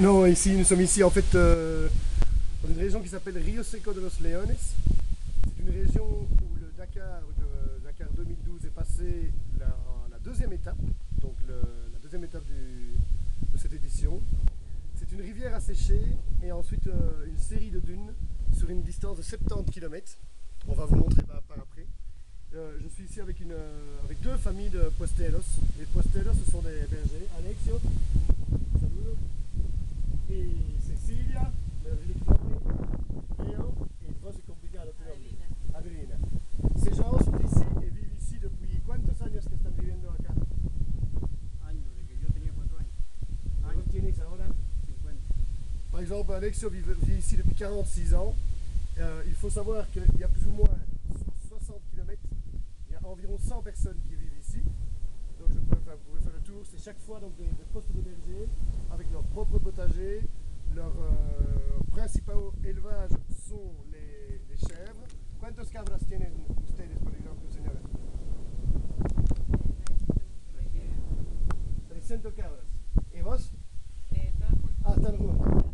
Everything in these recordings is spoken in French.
Non, ici, nous sommes ici en fait dans une région qui s'appelle Rio Seco de los Leones. C'est une région où le Dakar 2012 est passé la deuxième étape, donc la deuxième étape de cette édition. C'est une rivière asséchée et ensuite une série de dunes sur une distance de 70 km. On va vous montrer par après. Je suis ici avec deux familles de puesteros. Les puesteros, ce sont des bergers. Alexio, saludo. Et Cecilia, me olvidé tu nombre. Leo, et vos c'est compliqué tu nombre. Adelina. Ces gens sont ici et vivent ici depuis cuántos años que están viviendo acá? Años, de que yo tenía 4 años. ¿Cuántos tienes ahora? 50. Par exemple, Alexio vit ici depuis 46 ans. Il faut savoir qu'il y a plus ou moins 60 km, il y a environ 100 personnes qui vivent ici. Donc vous pouvez faire le tour. C'est chaque fois donc, des postes de berger avec leur propre potager. Leur principal élevage sont les chèvres. ¿Cuántos cabras tienen ustedes, por ejemplo, señora? 300 cabras. Et vos? Ah, están juntos.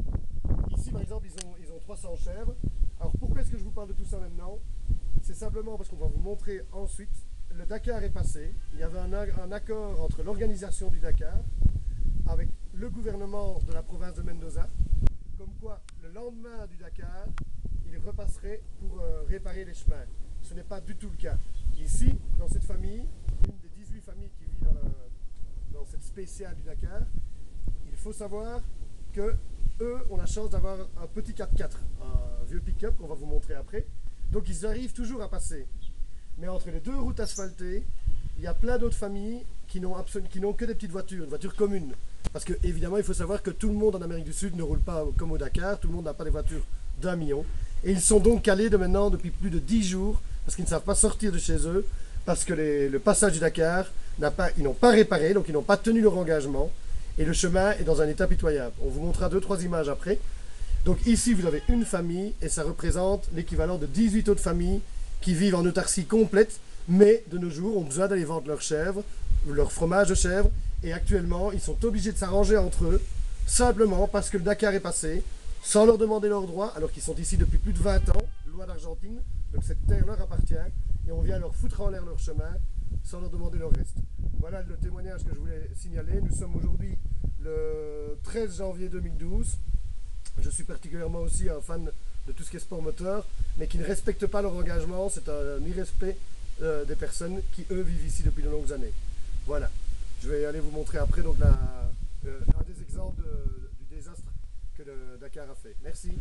Ici, par exemple, ils ont 300 chèvres. Alors, pourquoi est-ce que je vous parle de tout ça maintenant? C'est simplement parce qu'on va vous montrer ensuite. Le Dakar est passé. Il y avait un accord entre l'organisation du Dakar avec le gouvernement de la province de Mendoza, comme quoi le lendemain du Dakar, il repasserait pour réparer les chemins. Ce n'est pas du tout le cas. Ici, dans cette famille, une des 18 familles qui vit dans cette spéciale du Dakar, il faut savoir que eux ont la chance d'avoir un petit 4x4, un vieux pick-up qu'on va vous montrer après. Donc ils arrivent toujours à passer. Mais entre les deux routes asphaltées, il y a plein d'autres familles qui n'ont que des petites voitures, une voiture commune. Parce que évidemment, il faut savoir que tout le monde en Amérique du Sud ne roule pas comme au Dakar, tout le monde n'a pas des voitures d'1 million. Et ils sont donc calés de maintenant depuis plus de 10 jours, parce qu'ils ne savent pas sortir de chez eux, parce que le passage du Dakar, ils n'ont pas réparé, donc ils n'ont pas tenu leur engagement. Et le chemin est dans un état pitoyable. On vous montrera 2-3 images après. Donc ici, vous avez une famille et ça représente l'équivalent de 18 autres familles qui vivent en autarcie complète, mais de nos jours ont besoin d'aller vendre leurs chèvres, leur fromage de chèvre. Et actuellement, ils sont obligés de s'arranger entre eux, simplement parce que le Dakar est passé, sans leur demander leurs droits, alors qu'ils sont ici depuis plus de 20 ans, loi d'Argentine, donc cette terre leur appartient, et on vient leur foutre en l'air leur chemin, sans leur demander leur reste. Voilà le témoignage que je voulais signaler. Nous sommes aujourd'hui le 13 janvier 2012. Je suis particulièrement aussi un fan de tout ce qui est sport moteur, mais qui ne respectent pas leur engagement. C'est un irrespect des personnes qui, eux, vivent ici depuis de longues années. Voilà. Je vais aller vous montrer après donc, un des exemples du désastre que le Dakar a fait. Merci.